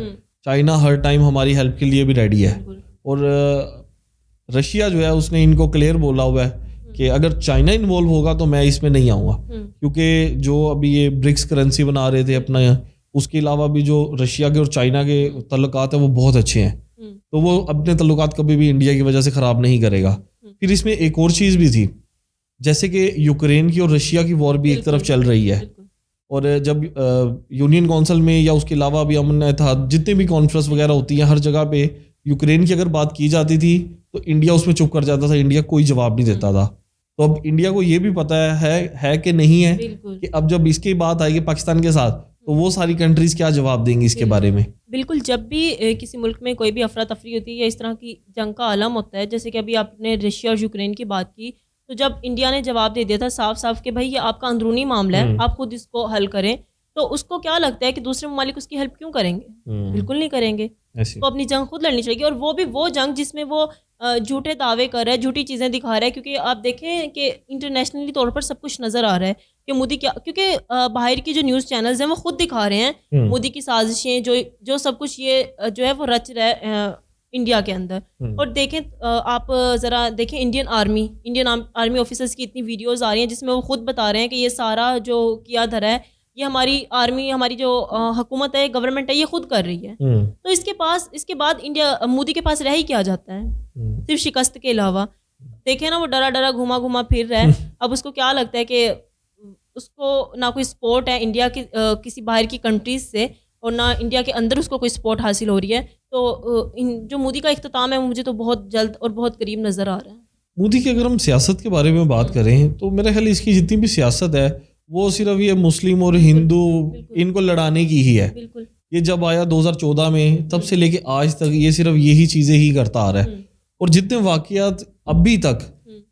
چائنا ہر ٹائم ہماری ہیلپ کے لیے بھی ریڈی ہے, اور رشیا جو ہے اس نے ان کو کلیئر بولا ہوا ہے کہ اگر چائنا انوالو ہوگا تو میں اس میں نہیں آؤں گا, کیونکہ جو ابھی یہ برکس کرنسی بنا رہے تھے اپنا, اس کے علاوہ بھی جو رشیا کے اور چائنا کے تعلقات ہیں وہ بہت اچھے ہیں, تو وہ اپنے تعلقات کبھی بھی انڈیا کی وجہ سے خراب نہیں کرے گا. پھر اس میں ایک اور چیز بھی تھی, جیسے کہ یوکرین کی اور رشیا کی وار بھی ایک طرف چل رہی ہے, اور جب یونین کونسل میں یا اس کے علاوہ بھی امن اتحاد جتنے بھی کانفرنس وغیرہ ہوتی ہیں ہر جگہ پہ یوکرین کی اگر بات کی جاتی تھی تو انڈیا اس میں چپ کر جاتا تھا, انڈیا کوئی جواب نہیں دیتا تھا. تو اب انڈیا کو یہ بھی پتا ہے کہ نہیں ہے کہ اب جب اس کی بات آئے گی پاکستان کے ساتھ تو وہ ساری کنٹریز کیا جواب دیں گی اس کے بارے میں. بالکل, جب بھی کسی ملک میں کوئی بھی افراتفری ہوتی ہے یا اس طرح کی جنگ کا عالم ہوتا ہے, جیسے کہ ابھی آپ نے رشیا اور یوکرین کی بات کی, تو جب انڈیا نے جواب دے دیا تھا صاف صاف کہ بھائی یہ آپ کا اندرونی معاملہ ہے, آپ خود اس کو حل کریں, تو اس کو کیا لگتا ہے کہ دوسرے ممالک اس کی ہیلپ کیوں کریں گے؟ بالکل نہیں کریں گے. تو اپنی جنگ خود لڑنی چاہیے, اور وہ بھی وہ جنگ جس میں وہ جھوٹے دعوے کر رہا ہے, جھوٹی چیزیں دکھا رہا ہے, کیونکہ آپ دیکھیں کہ انٹرنیشنلی طور پر سب کچھ نظر آ رہا ہے کہ مودی کیا, کیونکہ باہر کی جو نیوز چینلز ہیں وہ خود دکھا رہے ہیں مودی کی سازشیں, جو سب کچھ یہ جو ہے وہ رچ رہا ہے انڈیا کے اندر. اور دیکھیں آپ ذرا دیکھیں انڈین آرمی آفیسرز کی اتنی ویڈیوز آ رہی ہیں جس میں وہ خود بتا رہے ہیں کہ یہ سارا جو کیا دھرا ہے یہ ہماری آرمی, ہماری جو حکومت ہے, گورنمنٹ ہے, یہ خود کر رہی ہے. تو اس کے بعد انڈیا مودی کے پاس رہ ہی کیا جاتا ہے صرف شکست کے علاوہ. دیکھیں نا وہ ڈرا گھوما پھر رہا ہے. اب اس کو کیا لگتا ہے کہ اس کو نہ کوئی سپورٹ ہے انڈیا کی کسی باہر کی کنٹریز سے, اور نہ انڈیا کے اندر اس کو کوئی سپورٹ حاصل ہو رہی ہے. تو جو مودی کا اختتام ہے مجھے تو بہت جلد اور بہت قریب نظر آ رہا ہے. مودی کی اگر ہم سیاست کے بارے میں بات کریں تو میرا خیال اس کی جتنی بھی سیاست ہے وہ صرف یہ مسلم اور ہندو ان کو لڑانے کی ہی ہے. یہ جب آیا 2014 میں تب سے لے کے آج تک یہ صرف یہی چیزیں ہی کرتا آ رہا ہے, اور جتنے واقعات ابھی تک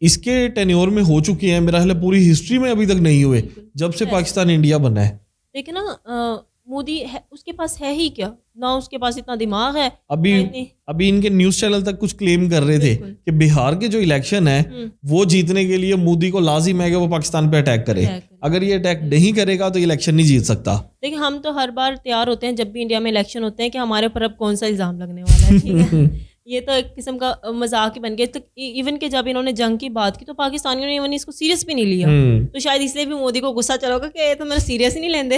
اس کے ٹینیور میں ہو چکے ہیں میرا خیال ہے پوری ہسٹری میں ابھی تک نہیں ہوئے جب سے پاکستان انڈیا بنا ہے. دیکھیں نا مودی اس کے پاس ہے ہی کیا, نہ اس کے پاس اتنا دماغ ہے. ابھی ان کے نیوز چینل تک کچھ کلیم کر رہے تھے کہ بہار کے جو الیکشن ہے وہ جیتنے کے لیے مودی کو لازم ہے کہ وہ پاکستان پہ اٹیک کرے, اگر یہ اٹیک نہیں کرے گا تو یہ الیکشن نہیں جیت سکتا. دیکھیں ہم تو ہر بار تیار ہوتے ہیں جب بھی انڈیا میں الیکشن ہوتے ہیں کہ ہمارے اوپر اب کون سا الزام لگنے والا ہے, ٹھیک ہے. یہ تو ایک قسم کا مذاق ہی بن گیا. تو ایون کہ جب انہوں نے جنگ کی بات کی تو پاکستانیوں نے ایون اس کو سیریس بھی نہیں لیا, تو شاید اس لیے بھی مودی کو غصہ چلا ہوگا کہ تو میرا سیریس ہی نہیں لیندے.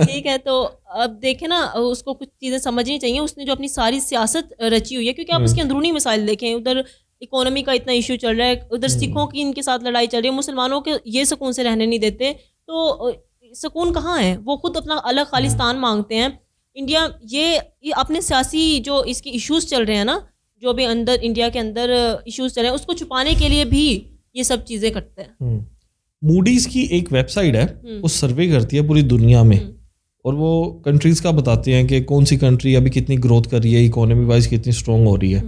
ٹھیک ہے, تو اب دیکھیں نا اس کو کچھ چیزیں سمجھنی چاہیے. اس نے جو اپنی ساری سیاست رچی ہوئی ہے, کیونکہ آپ اس کے اندرونی مسائل دیکھیں, ادھر اکانومی کا اتنا ایشو چل رہا ہے, ادھر سکھوں کی ان کے ساتھ لڑائی چل رہی ہے, مسلمانوں کے یہ سکون سے رہنے نہیں دیتے, تو سکون کہاں ہے؟ وہ خود اپنا الگ خالصتان مانگتے ہیں. انڈیا یہ اپنے سیاسی جو اس کے ایشوز چل رہے ہیں نا, جو بھی اندر انڈیا کے اندر ایشوز چل رہے ہیں, اس کو چھپانے کے لیے بھی یہ سب چیزیں کرتے ہیں. موڈیز کی ایک ویب سائٹ ہے, وہ سروے کرتی ہے پوری دنیا میں, اور وہ کنٹریز کا بتاتے ہیں کہ کون سی کنٹری ابھی کتنی گروتھ کر رہی ہے, اکانومی وائز کتنی اسٹرانگ ہو رہی ہے.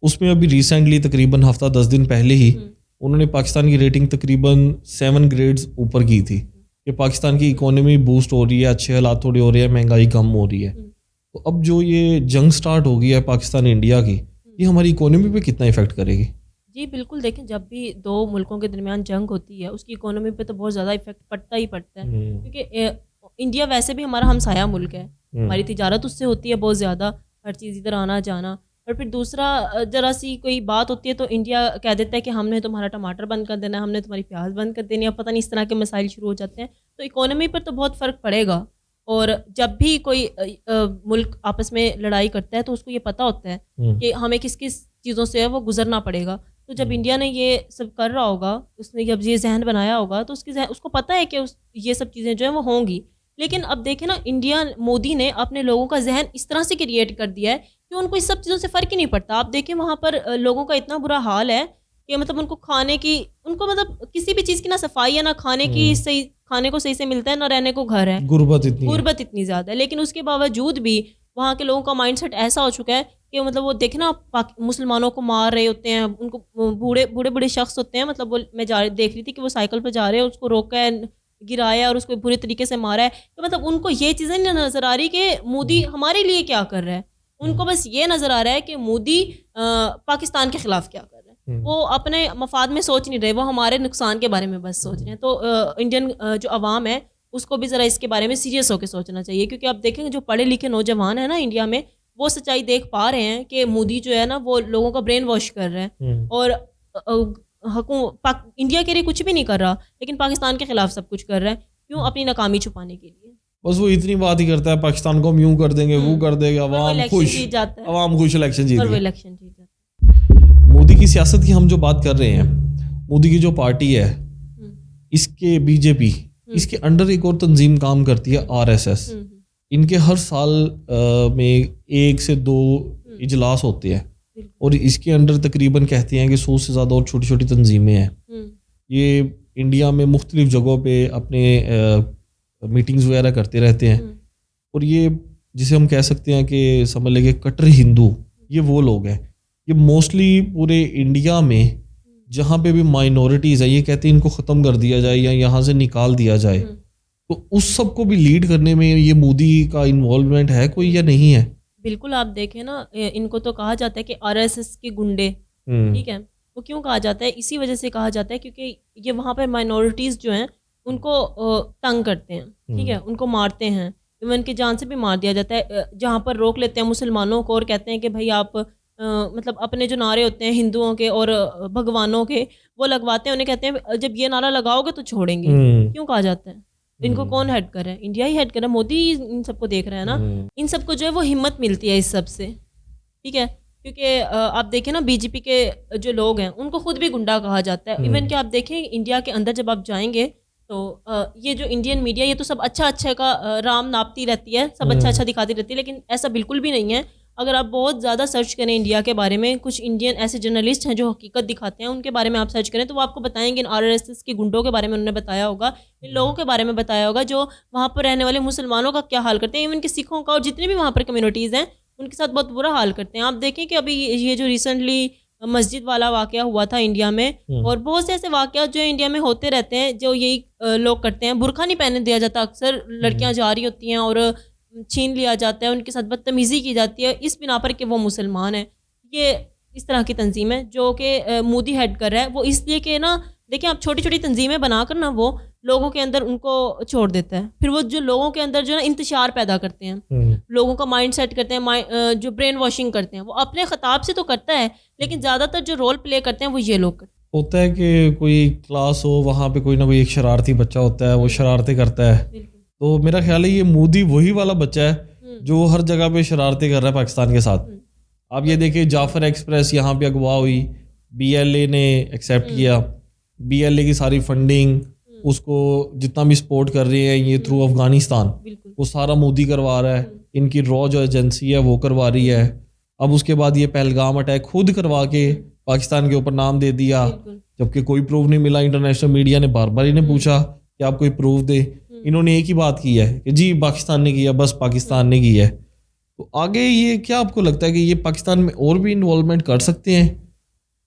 اس میں ابھی ریسنٹلی تقریباً ہفتہ 10 دن پہلے ہی انہوں نے پاکستان کی ریٹنگ تقریباً 7 گریڈز اوپر کی تھی کہ پاکستان کی اکانومی بوسٹ ہو رہی ہے, اچھے حالات تھوڑے ہو رہے ہیں, مہنگائی کم ہو رہی ہے. تو اب جو یہ جنگ سٹارٹ ہو گئی ہے پاکستان انڈیا کی, یہ ہماری اکانومی پہ کتنا افیکٹ کرے گی؟ جی بالکل, دیکھیں جب بھی دو ملکوں کے درمیان جنگ ہوتی ہے اس کی اکانومی پہ تو بہت زیادہ افیکٹ پڑتا ہی پڑتا ہے, کیونکہ انڈیا ویسے بھی ہمارا ہمسایہ ملک ہے, ہماری تجارت اس سے ہوتی ہے بہت زیادہ, ہر چیز ادھر آنا جانا. اور پھر دوسرا ذرا سی کوئی بات ہوتی ہے تو انڈیا کہہ دیتا ہے کہ ہم نے تمہارا ٹماٹر بند کر دینا ہے, ہم نے تمہاری پیاز بند کر دینی ہے, پتہ نہیں اس طرح کے مسائل شروع ہو جاتے ہیں. تو اکانومی پر تو بہت فرق پڑے گا. اور جب بھی کوئی ملک آپس میں لڑائی کرتا ہے تو اس کو یہ پتہ ہوتا ہے کہ ہمیں کس کس چیزوں سے وہ گزرنا پڑے گا. تو جب انڈیا نے یہ سب کر رہا ہوگا, اس نے جب یہ ذہن بنایا ہوگا تو اس کو پتہ ہے کہ یہ سب چیزیں جو ہیں وہ ہوں گی. لیکن اب دیکھیں نا, مودی نے اپنے لوگوں کا ذہن اس طرح سے کریٹ کر دیا ہے کہ ان کو اس سب چیزوں سے فرق ہی نہیں پڑتا. آپ دیکھیں وہاں پر لوگوں کا اتنا برا حال ہے کہ مطلب ان کو کھانے کی, ان کو مطلب کسی بھی چیز کی نہ صفائی ہے, نہ کھانے کی صحیح, کھانے کو صحیح سے ملتا ہے, نہ رہنے کو گھر ہے, غربت اتنی زیادہ ہے. لیکن اس کے باوجود بھی وہاں کے لوگوں کا مائنڈ سیٹ ایسا ہو چکا ہے کہ مطلب وہ دیکھیں نا مسلمانوں کو مار رہے ہوتے ہیں, ان کو بوڑھے شخص ہوتے ہیں, مطلب وہ میں دیکھ رہی تھی کہ وہ سائیکل پہ جا رہے ہیں, اس کو روکا ہے, گرایا اور اس کو برے طریقے سے مارا ہے. تو مطلب ان کو یہ چیزیں نہیں نظر آ رہی کہ مودی ہمارے لیے کیا کر رہا ہے, ان کو بس یہ نظر آ رہا ہے کہ مودی پاکستان کے خلاف کیا کر رہا ہے. وہ اپنے مفاد میں سوچ نہیں رہے, وہ ہمارے نقصان کے بارے میں بس سوچ رہے ہیں. تو انڈین جو عوام ہے اس کو بھی ذرا اس کے بارے میں سیریس ہو کے سوچنا چاہیے, کیونکہ آپ دیکھیں گے جو پڑھے لکھے نوجوان ہیں نا انڈیا میں, وہ سچائی دیکھ پا رہے ہیں کہ مودی جو ہے نا وہ لوگوں کا برین واش کر رہا ہے اور انڈیا کے لیے کچھ بھی نہیں کر رہا, لیکن پاکستان کے خلاف سب کچھ کر رہا ہے. کیوں؟ اپنی ناکامی چھپانے کے لیے. بس وہ اتنی بات ہی کرتا ہے, پاکستان کو ہم یوں کر دیں گے, وہ کر دے گا, عوام خوش الیکشن جیت گئی. مودی کی سیاست کی ہم جو بات کر رہے ہیں, مودی کی جو پارٹی ہے اس کے بی جے پی, اس کے انڈر ایک اور تنظیم کام کرتی ہے RSS. ان کے ہر سال میں 1 سے 2 اجلاس ہوتے ہیں اور اس کے انڈر تقریباً کہتے ہیں کہ 100 سے زیادہ اور چھوٹی چھوٹی تنظیمیں ہیں. یہ انڈیا میں مختلف جگہوں پہ اپنے میٹنگز وغیرہ کرتے رہتے ہیں, اور یہ جسے ہم کہہ سکتے ہیں کہ سمجھ لیں کہ کٹر ہندو, یہ وہ لوگ ہیں. یہ موسٹلی پورے انڈیا میں جہاں پہ بھی مائنورٹیز ہیں, یہ کہتے ہیں ان کو ختم کر دیا جائے یا یہاں سے نکال دیا جائے. تو اس سب کو بھی لیڈ کرنے میں یہ مودی کا انوالومنٹ ہے کوئی یا نہیں ہے؟ بالکل. آپ دیکھیں نا, ان کو تو کہا جاتا ہے کہ RSS کے گنڈے, ٹھیک ہے. وہ کیوں کہا جاتا ہے؟ اسی وجہ سے کہا جاتا ہے کیونکہ یہ وہاں پر مائنورٹیز جو ہیں ان کو تنگ کرتے ہیں, ٹھیک ہے, ان کو مارتے ہیں, ایون کی جان سے بھی مار دیا جاتا ہے. جہاں پر روک لیتے ہیں مسلمانوں کو اور کہتے ہیں کہ بھائی آپ مطلب اپنے جو نعرے ہوتے ہیں ہندوؤں کے اور بھگوانوں کے وہ لگواتے ہیں, انہیں کہتے ہیں جب یہ نعرہ لگاؤ گے تو چھوڑیں گے. کیوں کہا جاتا ہے؟ ان کو کون ہیڈ کر رہا ہے؟ انڈیا ہی ہیڈ کر رہا ہے, مودی ان سب کو دیکھ رہا ہے نا. ان سب کو جو ہے وہ ہمت ملتی ہے اس سب سے, ٹھیک ہے, کیونکہ آپ دیکھیں نا BJP کے جو لوگ ہیں ان کو خود بھی گنڈا کہا جاتا ہے. ایون کہ آپ دیکھیں انڈیا کے اندر جب آپ جائیں گے تو یہ جو انڈین میڈیا یہ تو سب اچھا کا رام ناپتی رہتی ہے, سب اچھا دکھاتی رہتی ہے, لیکن ایسا بالکل بھی نہیں ہے. اگر آپ بہت زیادہ سرچ کریں انڈیا کے بارے میں, کچھ انڈین ایسے جرنلسٹ ہیں جو حقیقت دکھاتے ہیں, ان کے بارے میں آپ سرچ کریں تو وہ آپ کو بتائیں گے ان RSS کے گنڈوں کے بارے میں انہوں نے بتایا ہوگا, ان لوگوں کے بارے میں بتایا ہوگا جو وہاں پر رہنے والے مسلمانوں کا کیا حال کرتے ہیں, ایون کہ سکھوں کا اور جتنے بھی وہاں پر کمیونٹیز ہیں ان کے ساتھ بہت برا حال کرتے ہیں. آپ دیکھیں کہ ابھی یہ جو ریسنٹلی مسجد والا واقعہ ہوا تھا انڈیا میں, اور بہت سے ایسے واقعات جو انڈیا میں ہوتے رہتے ہیں جو یہی لوگ کرتے ہیں. برقع نہیں پہننے دیا جاتا, اکثر لڑکیاں جا رہی ہوتی ہیں اور چھین لیا جاتا ہے, ان کے ساتھ بدتمیزی کی جاتی ہے اس بنا پر کہ وہ مسلمان ہیں. یہ اس طرح کی تنظیم ہے جو کہ مودی ہیڈ کر رہا ہے. وہ اس لیے کہ نا دیکھیں آپ چھوٹی چھوٹی تنظیمیں بنا کر نا وہ لوگوں کے اندر ان کو چھوڑ دیتا ہے, پھر وہ جو لوگوں کے اندر جو ہے نا انتشار پیدا کرتے ہیں, لوگوں کا مائنڈ سیٹ کرتے ہیں, جو برین واشنگ کرتے ہیں. وہ اپنے خطاب سے تو کرتا ہے لیکن زیادہ تر جو رول پلے کرتے ہیں وہ یہ لوگ کرتے ہیں. ہوتا ہے کہ کوئی کلاس ہو, وہاں پہ کوئی نہ کوئی ایک شرارتی بچہ ہوتا ہے, وہ شرارتیں کرتا ہے. تو میرا خیال ہے یہ مودی وہی والا بچہ ہے جو ہر جگہ پہ شرارتیں کر رہا ہے پاکستان کے ساتھ. آپ یہ دیکھیں جعفر ایکسپریس یہاں پہ اغوا ہوئی, BLA نے ایکسیپٹ کیا, BLA کی ساری فنڈنگ اس کو جتنا بھی سپورٹ کر رہے ہیں یہ تھرو افغانستان, وہ سارا مودی کروا رہا ہے. ان کی را جو ایجنسی ہے وہ کروا رہی ہے. اب اس کے بعد یہ پہلگام اٹیک خود کروا کے پاکستان کے اوپر نام دے دیا, جبکہ کوئی پروف نہیں ملا. انٹرنیشنل میڈیا نے بار بار انہیں پوچھا کہ آپ کوئی پروف دے, انہوں نے ایک ہی بات کی ہے کہ جی پاکستان نے کیا, بس پاکستان نے کی ہے. تو آگے یہ کیا آپ کو لگتا ہے کہ یہ پاکستان میں اور بھی انوالومنٹ کر سکتے ہیں؟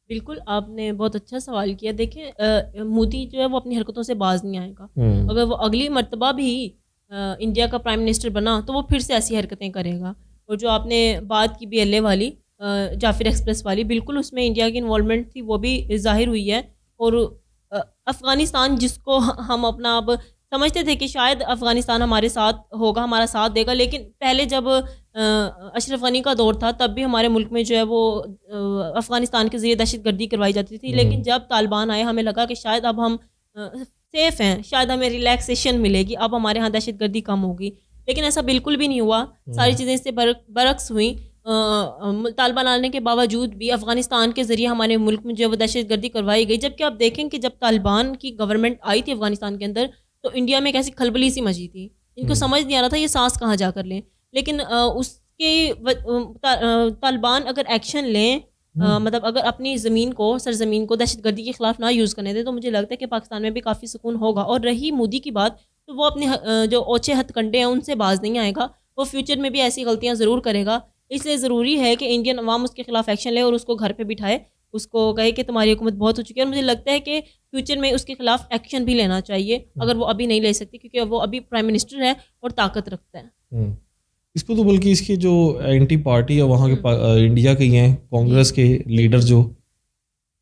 بالکل, آپ نے بہت اچھا سوال کیا. دیکھیں مودی جو ہے وہ اپنی حرکتوں سے باز نہیں آئے گا. اگر وہ اگلی مرتبہ بھی انڈیا کا پرائم منسٹر بنا تو وہ پھر سے ایسی حرکتیں کرے گا. اور جو آپ نے بات کی BLA والی, جعفر ایکسپریس والی, بالکل اس میں انڈیا کی انوالومنٹ تھی, وہ بھی ظاہر ہوئی ہے. اور افغانستان جس کو ہم اپنا اب سمجھتے تھے کہ شاید افغانستان ہمارے ساتھ ہوگا, ہمارا ساتھ دے گا, لیکن پہلے جب اشرف غنی کا دور تھا تب بھی ہمارے ملک میں جو ہے وہ افغانستان کے ذریعے دہشت گردی کروائی جاتی تھی. لیکن جب طالبان آئے ہمیں لگا کہ شاید اب ہم سیف ہیں, شاید ہمیں ریلیکسیشن ملے گی, اب ہمارے ہاں دہشت گردی کم ہوگی. لیکن ایسا بالکل بھی نہیں ہوا. ساری چیزیں اس سے برعکس ہوئیں. طالبان آنے کے باوجود بھی افغانستان کے ذریعے ہمارے ملک میں جو ہے وہ دہشت گردی کروائی گئی. جبکہ آپ دیکھیں کہ جب طالبان کی گورنمنٹ آئی تھی افغانستان کے اندر تو انڈیا میں ایک ایسی کھلبلی سی مچی تھی, ان کو سمجھ نہیں آ رہا تھا یہ سانس کہاں جا کر لیں. لیکن اس کے طالبان اگر ایکشن لیں, مطلب اگر اپنی زمین کو, سرزمین کو دہشت گردی کے خلاف نہ یوز کرنے دیں تو مجھے لگتا ہے کہ پاکستان میں بھی کافی سکون ہوگا. اور رہی مودی کی بات, تو وہ اپنے جو اوچھے ہتھ کنڈے ہیں ان سے باز نہیں آئے گا. وہ فیوچر میں بھی ایسی غلطیاں ضرور کرے گا, اس لیے ضروری ہے کہ انڈین عوام اس کے خلاف ایکشن لے اور اس کو گھر پہ بٹھائے, اس کو کہے کہ تمہاری حکومت بہت ہو چکی ہے. اور مجھے لگتا ہے کہ فیوچر میں اس کے خلاف ایکشن بھی لینا چاہیے اگر وہ ابھی نہیں لے سکتی, کیونکہ وہ ابھی پرائم منسٹر ہے اور طاقت رکھتا ہے. اس کو تو بلکہ اس کی جو اینٹی پارٹی ہے وہاں کے انڈیا کے ہی ہیں, کانگریس کے لیڈر جو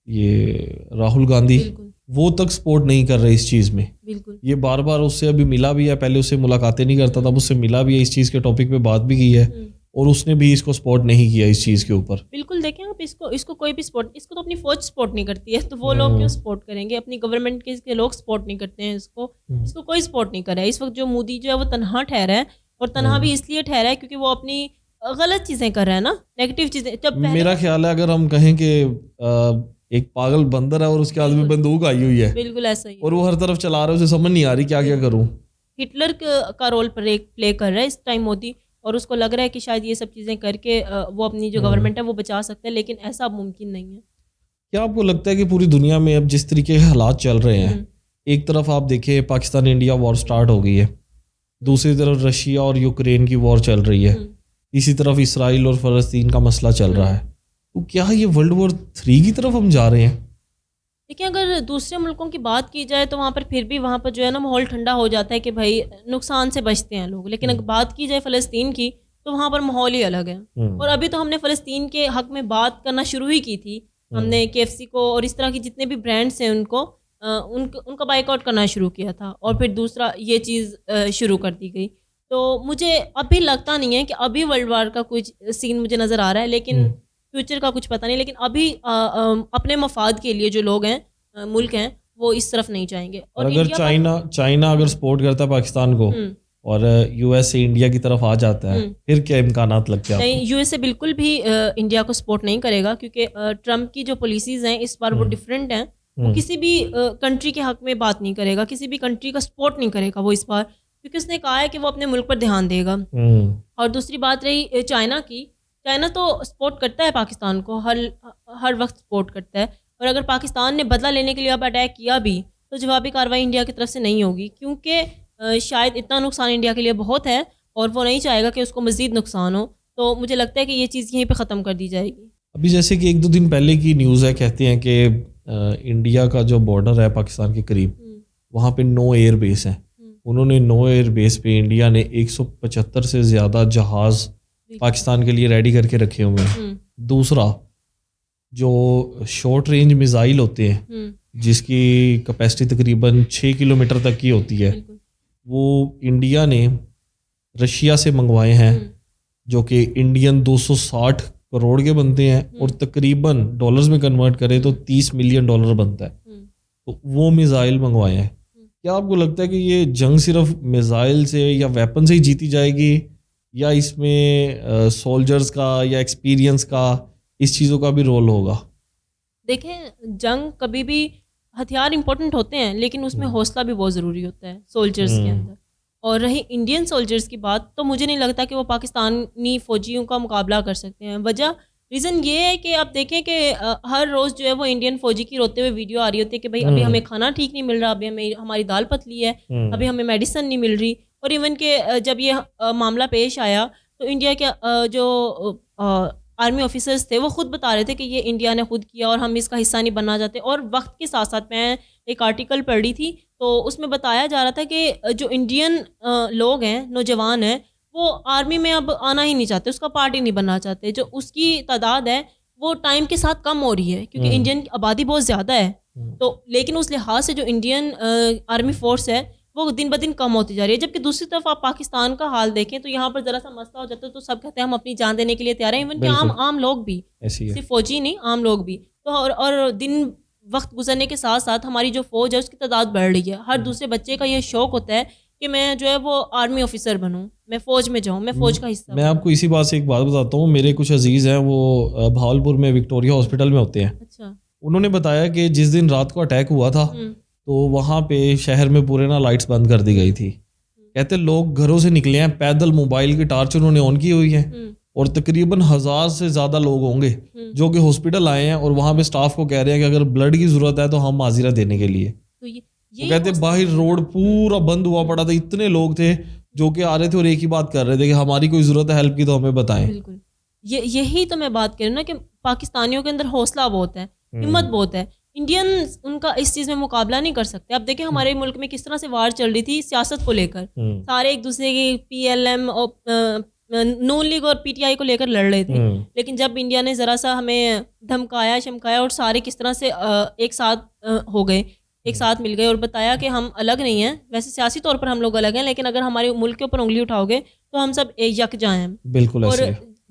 یہ راہل گاندھی, وہ تک سپورٹ نہیں کر رہے اس چیز میں. بالکل, یہ بار بار اس سے ابھی ملا بھی ہے, پہلے اس سے ملاقاتیں نہیں کرتا تھا, اب اس سے ملا بھی ہے, اس چیز کے ٹاپک پہ بات بھی کی ہے, اور اس نے بھی اس کو سپورٹ نہیں کیا اس چیز کے اوپر. بالکل. دیکھیں آپ اس کو کوئی بھی سپورٹ, اس کو تو اپنی فوج سپورٹ نہیں کرتی ہے, تو وہ لوگ کیوں سپورٹ کریں گے؟ اپنی گورنمنٹ کے لوگ سپورٹ نہیں کرتے ہیں اس کو کوئی سپورٹ نہیں کر رہا ہے. اس وقت جو مودی جو ہے وہ تنہا ٹھہرا ہے, اور تنہا بھی اس لیے ٹھہرا ہے کیونکہ وہ اپنی غلط چیزیں کر رہا ہے نا, نیگیٹو چیزیں. جب میرا خیال ہے اگر ہم کہیں کہ ایک پاگل بندر ہے اور اس کے ہاتھ میں بندوق آئی ہوئی ہے, بالکل ایسا ہی, اور وہ ہر طرف چلا رہا ہے, اسے سمجھ نہیں آ رہی کیا کروں. ہٹلر کا رول پلے کر رہا ہے اس ٹائم مودی, اور اس کو لگ رہا ہے کہ شاید یہ سب چیزیں کر کے وہ اپنی جو گورنمنٹ ہے وہ بچا سکتا ہے, لیکن ایسا اب ممکن نہیں ہے. کیا آپ کو لگتا ہے کہ پوری دنیا میں اب جس طریقے کے حالات چل رہے ہیں, ایک طرف آپ دیکھیں پاکستان انڈیا وار سٹارٹ ہو گئی ہے, دوسری طرف رشیا اور یوکرین کی وار چل رہی ہے, تیسری طرف اسرائیل اور فلسطین کا مسئلہ چل رہا ہے, تو کیا یہ ورلڈ وار 3 کی طرف ہم جا رہے ہیں؟ دیکھیں اگر دوسرے ملکوں کی بات کی جائے تو وہاں پر پھر بھی وہاں پر جو ہے نا ماحول ٹھنڈا ہو جاتا ہے کہ بھائی نقصان سے بچتے ہیں لوگ, لیکن اگر بات کی جائے فلسطین کی تو وہاں پر ماحول ہی الگ ہے. اور ابھی تو ہم نے فلسطین کے حق میں بات کرنا شروع ہی کی تھی, ہم نے KFC کو اور اس طرح کی جتنے بھی برانڈس ہیں ان کا بائیک آؤٹ کرنا شروع کیا تھا, اور پھر دوسرا یہ چیز شروع کر دی گئی. تو مجھے ابھی لگتا نہیں ہے کہ ابھی ورلڈ وار کا کچھ سین مجھے نظر آ رہا ہے, لیکن فیوچر کا کچھ پتہ نہیں. لیکن ابھی اپنے مفاد کے لیے جو لوگ ہیں, ملک ہیں, وہ اس طرف نہیں جائیں گے. اور اگر چائنا اگر سپورٹ کرتا ہے پاکستان کو اور US سے انڈیا کی طرف آ جاتا ہے, پھر کیا امکانات لگتے ہیں؟ نہیں, USA بالکل بھی انڈیا کو سپورٹ نہیں کرے گا, کیونکہ ٹرمپ کی جو پالیسیز ہیں اس بار وہ ڈفرینٹ ہیں. وہ کسی بھی کنٹری کے حق میں بات نہیں کرے گا, کسی بھی کنٹری کا سپورٹ نہیں کرے گا وہ اس بار, کیونکہ اس نے کہا ہے کہ وہ اپنے ملک پر دھیان دے گا. اور دوسری بات رہی چائنا کی, چائنا تو سپورٹ کرتا ہے پاکستان کو, ہر وقت سپورٹ کرتا ہے, اور اگر پاکستان نے بدلہ لینے کے لیے اب اٹیک کیا بھی تو جوابی کارروائی انڈیا کی طرف سے نہیں ہوگی, کیونکہ شاید اتنا نقصان انڈیا کے لیے بہت ہے اور وہ نہیں چاہے گا کہ اس کو مزید نقصان ہو. تو مجھے لگتا ہے کہ یہ چیز یہیں پہ ختم کر دی جائے گی. ابھی جیسے کہ 1-2 دن پہلے کی نیوز ہے, کہتے ہیں کہ انڈیا کا جو بارڈر ہے پاکستان کے قریب, وہاں پہ 9 ایئر بیس ہیں. انہوں نے 9 ایئر بیس پہ انڈیا نے 175 سے زیادہ جہاز پاکستان کے لیے ریڈی کر کے رکھے ہوئے ہیں. دوسرا, جو شارٹ رینج میزائل ہوتے ہیں جس کی کیپیسٹی تقریباً 6 کلومیٹر تک کی ہوتی ہے, وہ انڈیا نے رشیا سے منگوائے ہیں, جو کہ انڈین 260 کروڑ کے بنتے ہیں, اور تقریباً ڈالرز میں کنورٹ کرے تو $30 ملین بنتا ہے. تو وہ میزائل منگوائے ہیں. کیا آپ کو لگتا ہے کہ یہ جنگ صرف میزائل سے یا ویپن سے ہی جیتی جائے گی, یا اس میں سولجرز کا یا ایکسپیرینس کا اس چیزوں کا بھی رول ہوگا؟ دیکھیں جنگ کبھی بھی ہتھیار امپورٹنٹ ہوتے ہیں, لیکن اس میں حوصلہ بھی بہت ضروری ہوتا ہے سولجرز کے اندر. اور رہی انڈین سولجرز کی بات, تو مجھے نہیں لگتا کہ وہ پاکستانی فوجیوں کا مقابلہ کر سکتے ہیں. ریزن یہ ہے کہ آپ دیکھیں کہ ہر روز جو ہے وہ انڈین فوجی کی روتے ہوئے ویڈیو آ رہی ہوتی ہے کہ بھائی ابھی ہمیں کھانا ٹھیک نہیں مل رہا, ابھی ہماری دال پتلی ہے, ابھی ہمیں میڈیسن نہیں مل رہی. اور ایون کہ جب یہ معاملہ پیش آیا تو انڈیا کے جو آرمی آفیسرز تھے وہ خود بتا رہے تھے کہ یہ انڈیا نے خود کیا اور ہم اس کا حصہ نہیں بننا چاہتے. اور وقت کے ساتھ ساتھ میں ایک آرٹیکل پڑھ رہی تھی تو اس میں بتایا جا رہا تھا کہ جو انڈین لوگ ہیں, نوجوان ہیں, وہ آرمی میں اب آنا ہی نہیں چاہتے, اس کا پارٹ ہی نہیں بننا چاہتے. جو اس کی تعداد ہے وہ ٹائم کے ساتھ کم ہو رہی ہے, کیونکہ انڈین کی آبادی بہت زیادہ ہے. تو لیکن اس لحاظ سے جو انڈین آرمی فورس ہے وہ دن بدن کم ہوتی جا رہی ہے. جبکہ دوسری طرف آپ پاکستان کا حال دیکھیں تو یہاں پر ذرا سا مسئلہ ہو جاتا ہے تو سب کہتے ہیں ہم اپنی جان دینے کے لیے تیار ہیں. ایون کہ عام لوگ بھی, صرف فوجی نہیں, عام لوگ بھی. تو اور دن وقت گزرنے کے ساتھ ساتھ ہماری جو فوج ہے اس کی تعداد بڑھ رہی ہے. ہر دوسرے بچے کا یہ شوق ہوتا ہے کہ میں جو ہے وہ آرمی آفیسر بنوں, میں فوج میں جاؤں, میں فوج کا حصہ. میں آپ کو اسی بات سے ایک بات بتاتا ہوں. میرے کچھ عزیز ہیں وہ بھاولپور میں وکٹوریا ہاسپٹل میں ہوتے ہیں. اچھا. انہوں نے بتایا کہ جس دن رات کو اٹیک ہوا تھا تو وہاں پہ شہر میں پورے لائٹس بند کر دی گئی تھی. کہتے لوگ گھروں سے نکلے ہیں پیدل, موبائل کی ٹارچ انہوں نے آن کی ہوئی ہے, اور تقریباً 1000 سے زیادہ لوگ ہوں گے جو کہ ہاسپٹل آئے ہیں اور وہاں پہ سٹاف کو کہہ رہے ہیں کہ اگر بلڈ کی ضرورت ہے تو ہم حاضرہ دینے کے لیے. وہ کہتے باہر روڈ پورا بند ہوا پڑا تھا, اتنے لوگ تھے جو کہ آ رہے تھے اور ایک ہی بات کر رہے تھے کہ ہماری کوئی ضرورت ہے ہیلپ کی تو ہمیں بتائیں. بالکل. یہی تو میں بات کروں نا کہ پاکستانیوں کے اندر حوصلہ بہت ہے, ہمت بہت ہے. انڈینز ان کا اس چیز میں مقابلہ نہیں کر سکتے. اب دیکھیں ہمارے ملک میں کس طرح سے وار چل رہی تھی سیاست کو لے کر, سارے ایک دوسرے کی پی ایل ایم اور نون لیگ اور پی ٹی آئی کو لے کر لڑ رہے تھے, لیکن جب انڈیا نے ذرا سا ہمیں دھمکایا شمکایا اور سارے کس طرح سے ایک ساتھ ہو گئے, ایک ساتھ مل گئے اور بتایا کہ ہم الگ نہیں ہیں, ویسے سیاسی طور پر ہم لوگ الگ ہیں لیکن اگر ہمارے ملک کے اوپر انگلی اٹھاؤ گے تو ہم سب یکجا ہیں. بالکل. اور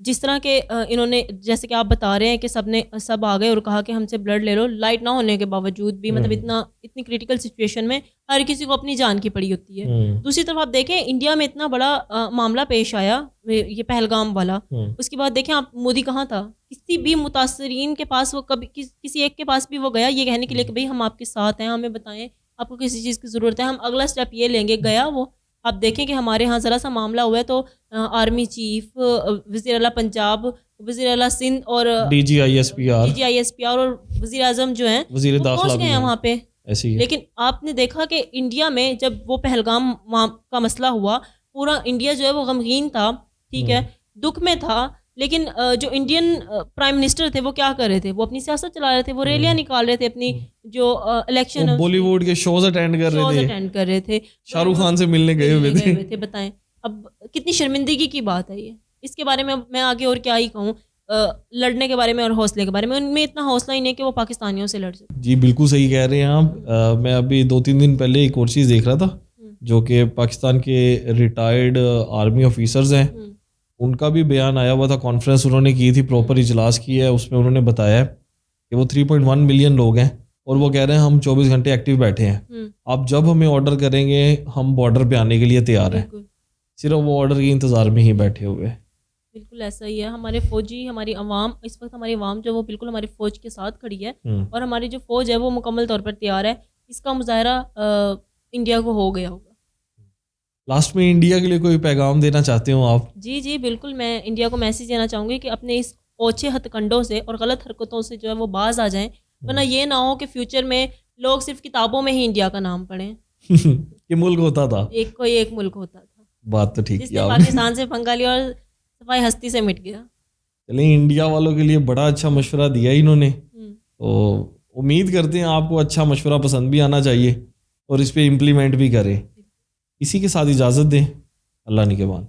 جس طرح کے انہوں نے جیسے کہ آپ بتا رہے ہیں کہ سب آ گئے اور کہا کہ ہم سے بلڈ لے لو, لائٹ نہ ہونے کے باوجود بھی مطلب اتنی کریٹیکل سچویشن میں ہر کسی کو اپنی جان کی پڑی ہوتی ہے. دوسری طرف آپ دیکھیں انڈیا میں اتنا بڑا معاملہ پیش آیا یہ پہلگام والا, اس کے بعد دیکھیں آپ مودی کہاں تھا, کسی بھی متاثرین کے پاس وہ کبھی کسی ایک کے پاس بھی وہ گیا یہ کہنے کے لیے کہ بھائی ہم آپ کے ساتھ ہیں, ہمیں بتائیں آپ کو کسی چیز کی ضرورت ہے, ہم اگلا اسٹیپ یہ لیں گے. گیا وہ. آپ دیکھیں کہ ہمارے ہاں ذرا سا معاملہ ہوا ہے تو آرمی چیف, وزیر اعلیٰ پنجاب, وزیر اعلیٰ سندھ اور D G I S P R اور وزیر اعظم جو ہیں وزیر داخلہ پہنچ گئے ہیں وہاں پہ. لیکن آپ نے دیکھا کہ انڈیا میں جب وہ پہلگام کا مسئلہ ہوا پورا انڈیا جو ہے وہ غمگین تھا, ٹھیک ہے, دکھ میں تھا, لیکن جو انڈین پرائم منسٹر تھے وہ کیا کر رہے تھے, وہ اپنی سیاست چلا رہے تھے, وہ ریلیاں نکال رہے تھے, اپنی جو الیکشن بالی ووڈ کے شوز اٹینڈ کر رہے تھے, شاہ رخ خان سے ملنے گئے ہوئے تھے. بتائیں اب کتنی شرمندگی کی بات ہے یہ. اس کے بارے میں آگے اور کیا ہی کہوں, لڑنے کے بارے میں اور حوصلے کے بارے میں, ان میں اتنا حوصلہ ہی نہیں کہ وہ پاکستانیوں سے لڑ سکے. جی بالکل صحیح کہہ رہے ہیں آپ. میں ابھی 2-3 دن پہلے ایک اور چیز دیکھ رہا تھا جو کہ پاکستان کے ریٹائرڈ آرمی آفیسرز ہیں, ان کا بھی بیان آیا ہوا تھا, کانفرنس انہوں نے کی تھی, پراپر اجلاس کی ہے, اس میں انہوں نے بتایا کہ وہ 3.1 ملین لوگ ہیں اور وہ کہہ رہے ہیں ہم 24 گھنٹے ایکٹیو بیٹھے ہیں, آپ جب ہمیں آرڈر کریں گے ہم بارڈر پہ آنے کے لیے تیار ہیں, صرف وہ آرڈر کے انتظار میں ہی بیٹھے ہوئے ہیں. بالکل ایسا ہی ہے. ہمارے فوجی, ہماری عوام اس وقت, ہماری عوام جو وہ بالکل ہماری فوج کے ساتھ کھڑی ہے, اور ہماری جو فوج ہے وہ مکمل طور پر تیار ہے. اس کا مظاہرہ انڈیا کو ہو گیا ہوگا. لاسٹ میں انڈیا کے لیے کوئی پیغام دینا چاہتے ہوں آپ؟ جی بالکل, میں انڈیا کو میسیج دینا چاہوں گی کہ اپنے اس اوچھے ہتھ کنڈوں سے اور غلط حرکتوں سے جو ہے وہ باز آ جائیں, ورنہ یہ نہ ہو کہ فیوچر میں لوگ صرف کتابوں میں ہی انڈیا کا نام پڑھیں کہ ملک ہوتا تھا, کوئی ایک ملک ہوتا تھا. بات تو ٹھیک, جس نے پاکستان سے پنگا لیا اور صفائی ہستی سے مٹ گیا. چلیں انڈیا والوں کے لیے بڑا اچھا مشورہ دیا انہوں نے, تو امید کرتے ہیں آپ کو اچھا مشورہ پسند بھی آنا چاہیے اور اس پہ امپلیمنٹ بھی کریں. اسی کے ساتھ اجازت دیں, اللہ نگہبان.